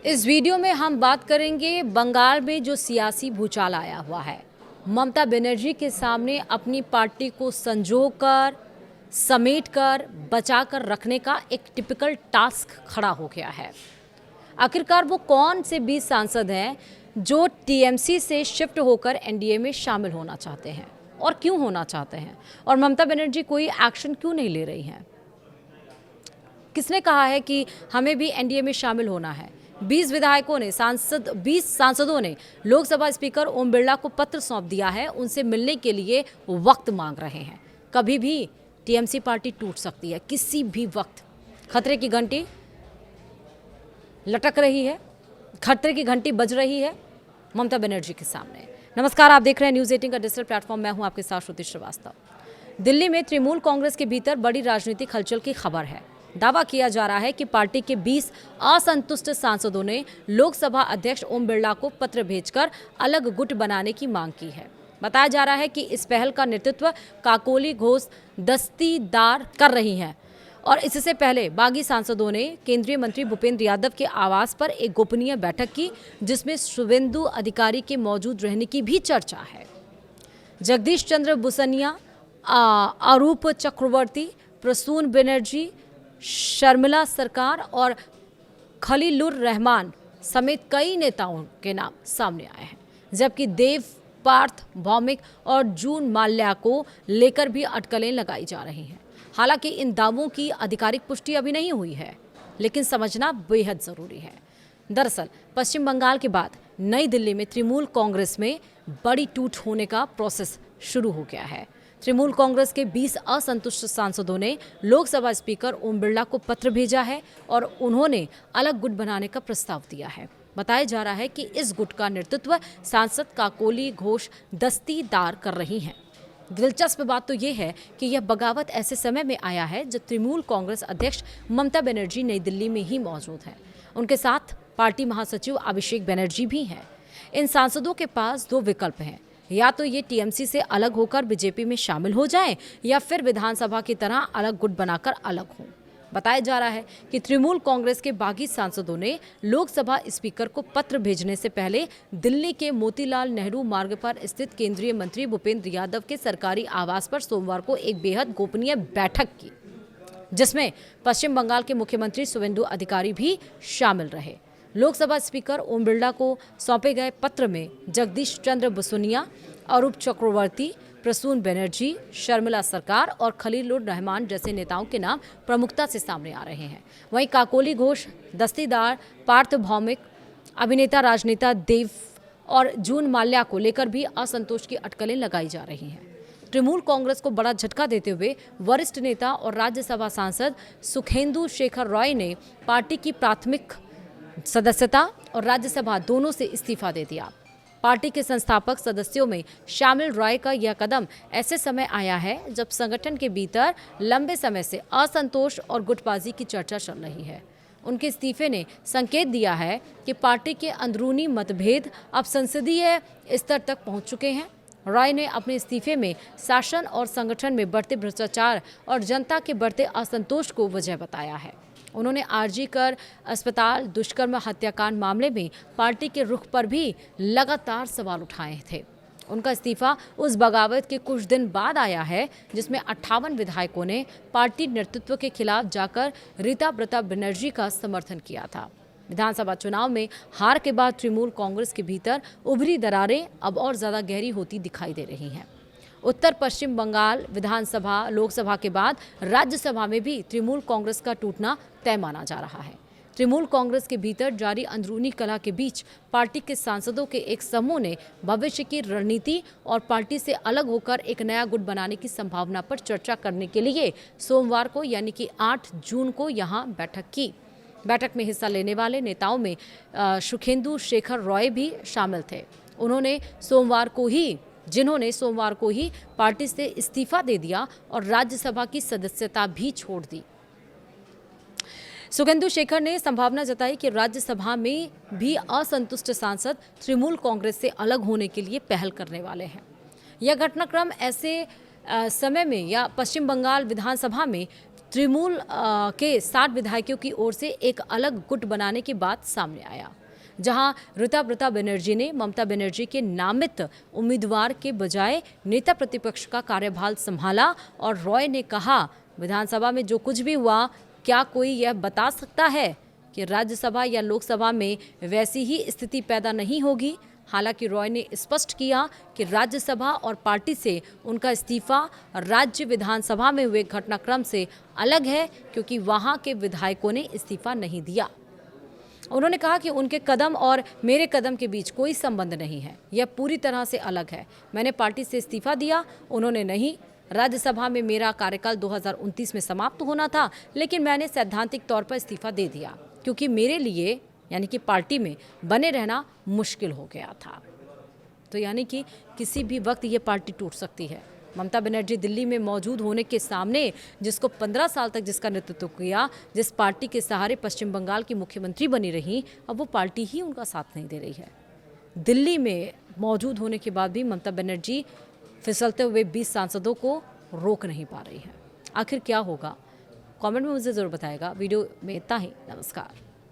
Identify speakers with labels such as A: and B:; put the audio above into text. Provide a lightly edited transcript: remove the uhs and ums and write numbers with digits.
A: इस वीडियो में हम बात करेंगे बंगाल में जो सियासी भूचाल आया हुआ है। ममता बनर्जी के सामने अपनी पार्टी को संजोकर, समेटकर, बचाकर रखने का एक टिपिकल टास्क खड़ा हो गया है। आखिरकार वो कौन से 20 सांसद हैं जो टीएमसी से शिफ्ट होकर एनडीए में शामिल होना चाहते हैं और क्यों होना चाहते हैं, और ममता बनर्जी कोई एक्शन क्यों नहीं ले रही हैं? किसने कहा है कि हमें भी एनडीए में शामिल होना है? 20 सांसदों ने लोकसभा स्पीकर ओम बिरला को पत्र सौंप दिया है। उनसे मिलने के लिए वक्त मांग रहे हैं। कभी भी टीएमसी पार्टी टूट सकती है, किसी भी वक्त। खतरे की घंटी लटक रही है, खतरे की घंटी बज रही है ममता बनर्जी के सामने। नमस्कार, आप देख रहे हैं न्यूज़ 18 का डिजिटल प्लेटफॉर्म। मैं हूं आपके साथ श्रुति श्रीवास्तव। दिल्ली में तृणमूल कांग्रेस के भीतर बड़ी राजनीतिक हलचल की खबर है। दावा किया जा रहा है कि पार्टी के 20 असंतुष्ट सांसदों ने लोकसभा अध्यक्ष ओम बिरला को पत्र भेजकर अलग गुट बनाने की मांग की है। बताया जा रहा है कि इस पहल का नेतृत्व काकोली घोष दस्तीदार कर रही हैं, और इससे पहले बागी सांसदों ने केंद्रीय मंत्री भूपेंद्र यादव के आवास पर एक गोपनीय बैठक की, जिसमें शुवेंदु अधिकारी के मौजूद रहने की भी चर्चा है। जगदीश चंद्र बुसनिया, अरूप चक्रवर्ती, प्रसून बनर्जी, शर्मिला सरकार और खलीलुर रहमान समेत कई नेताओं के नाम सामने आए हैं, जबकि देव पार्थ भौमिक और जून माल्या को लेकर भी अटकलें लगाई जा रही हैं। हालांकि इन दावों की आधिकारिक पुष्टि अभी नहीं हुई है, लेकिन समझना बेहद ज़रूरी है। दरअसल पश्चिम बंगाल के बाद नई दिल्ली में तृणमूल कांग्रेस में बड़ी टूट होने का प्रोसेस शुरू हो गया है। तृणमूल कांग्रेस के 20 असंतुष्ट सांसदों ने लोकसभा स्पीकर ओम बिरला को पत्र भेजा है और उन्होंने अलग गुट बनाने का प्रस्ताव दिया है। बताया जा रहा है कि इस गुट का नेतृत्व सांसद काकोली घोष दस्तीदार कर रही हैं। दिलचस्प बात तो ये है कि यह बगावत ऐसे समय में आया है जब तृणमूल कांग्रेस अध्यक्ष ममता बनर्जी नई दिल्ली में ही मौजूद हैं। उनके साथ पार्टी महासचिव अभिषेक बनर्जी भी हैं। इन सांसदों के पास दो विकल्प हैं, या तो ये टीएमसी से अलग होकर बीजेपी में शामिल हो जाएं, या फिर विधानसभा की तरह अलग गुट बनाकर अलग हों। बताया जा रहा है कि तृणमूल कांग्रेस के बागी सांसदों ने लोकसभा स्पीकर को पत्र भेजने से पहले दिल्ली के मोतीलाल नेहरू मार्ग पर स्थित केंद्रीय मंत्री भूपेंद्र यादव के सरकारी आवास पर सोमवार को एक बेहद गोपनीय बैठक की, जिसमें पश्चिम बंगाल के मुख्यमंत्री शुवेंदु अधिकारी भी शामिल रहे। लोकसभा स्पीकर ओम बिरला को सौंपे गए पत्र में जगदीश चंद्र बुसनिया, अरूप चक्रवर्ती, प्रसून बनर्जी, शर्मिला सरकार और खलीलुर रहमान जैसे नेताओं के नाम प्रमुखता से सामने आ रहे हैं। वहीं काकोली घोष दस्तीदार, पार्थ भौमिक, अभिनेता राजनेता देव और जून माल्या को लेकर भी असंतोष की अटकलें लगाई जा रही हैं। तृणमूल कांग्रेस को बड़ा झटका देते हुए वरिष्ठ नेता और राज्यसभा सांसद सुखेंदु शेखर रॉय ने पार्टी की प्राथमिक सदस्यता और राज्यसभा दोनों से इस्तीफा दे दिया। पार्टी के संस्थापक सदस्यों में शामिल रॉय का यह कदम ऐसे समय आया है जब संगठन के भीतर लंबे समय से असंतोष और गुटबाजी की चर्चा चल रही है। उनके इस्तीफे ने संकेत दिया है कि पार्टी के अंदरूनी मतभेद अब संसदीय स्तर तक पहुंच चुके हैं। रॉय ने अपने इस्तीफे में शासन और संगठन में बढ़ते भ्रष्टाचार और जनता के बढ़ते असंतोष को वजह बताया है। उन्होंने आरजी कर अस्पताल दुष्कर्म हत्याकांड मामले में पार्टी के रुख पर भी लगातार सवाल उठाए थे। उनका इस्तीफा उस बगावत के कुछ दिन बाद आया है जिसमें 58 विधायकों ने पार्टी नेतृत्व के खिलाफ जाकर रीता प्रताप बनर्जी का समर्थन किया था। विधानसभा चुनाव में हार के बाद तृणमूल कांग्रेस के भीतर उभरी दरारें अब और ज्यादा गहरी होती दिखाई दे रही हैं। उत्तर पश्चिम बंगाल विधानसभा, लोकसभा के बाद राज्यसभा में भी तृणमूल कांग्रेस का टूटना तय माना जा रहा है। तृणमूल कांग्रेस के भीतर जारी अंदरूनी कलह के बीच पार्टी के सांसदों के एक समूह ने भविष्य की रणनीति और पार्टी से अलग होकर एक नया गुट बनाने की संभावना पर चर्चा करने के लिए सोमवार को यानी कि 8 जून को यहां बैठक की। बैठक में हिस्सा लेने वाले नेताओं में सुखेंदु शेखर रॉय भी शामिल थे। जिन्होंने सोमवार को ही पार्टी से इस्तीफा दे दिया और राज्यसभा की सदस्यता भी छोड़ दी। सुखेंदु शेखर ने संभावना जताई कि राज्यसभा में भी असंतुष्ट सांसद तृणमूल कांग्रेस से अलग होने के लिए पहल करने वाले हैं। यह घटनाक्रम ऐसे समय में या पश्चिम बंगाल विधानसभा में तृणमूल के 60 विधायकों की ओर से एक अलग गुट बनाने की बात सामने आया, जहां ऋता बनर्जी ने ममता बनर्जी के नामित उम्मीदवार के बजाय नेता प्रतिपक्ष का कार्यभार संभाला और रॉय ने कहा, विधानसभा में जो कुछ भी हुआ, क्या कोई यह बता सकता है कि राज्यसभा या लोकसभा में वैसी ही स्थिति पैदा नहीं होगी। हालांकि रॉय ने स्पष्ट किया कि राज्यसभा और पार्टी से उनका इस्तीफा राज्य विधानसभा में हुए घटनाक्रम से अलग है, क्योंकि वहां के विधायकों ने इस्तीफा नहीं दिया। उन्होंने कहा कि उनके कदम और मेरे कदम के बीच कोई संबंध नहीं है, यह पूरी तरह से अलग है। मैंने पार्टी से इस्तीफा दिया, उन्होंने नहीं। राज्यसभा में मेरा कार्यकाल 2029 में समाप्त होना था, लेकिन मैंने सैद्धांतिक तौर पर इस्तीफा दे दिया, क्योंकि मेरे लिए यानी कि पार्टी में बने रहना मुश्किल हो गया था। तो यानी कि किसी भी वक्त ये पार्टी टूट सकती है। ममता बनर्जी दिल्ली में मौजूद होने के सामने, जिसको 15 साल तक जिसका नेतृत्व किया, जिस पार्टी के सहारे पश्चिम बंगाल की मुख्यमंत्री बनी रही, अब वो पार्टी ही उनका साथ नहीं दे रही है। दिल्ली में मौजूद होने के बाद भी ममता बनर्जी फिसलते हुए 20 सांसदों को रोक नहीं पा रही है। आखिर क्या होगा, कमेंट में मुझे ज़रूर बताएगा। वीडियो में इतना ही। नमस्कार।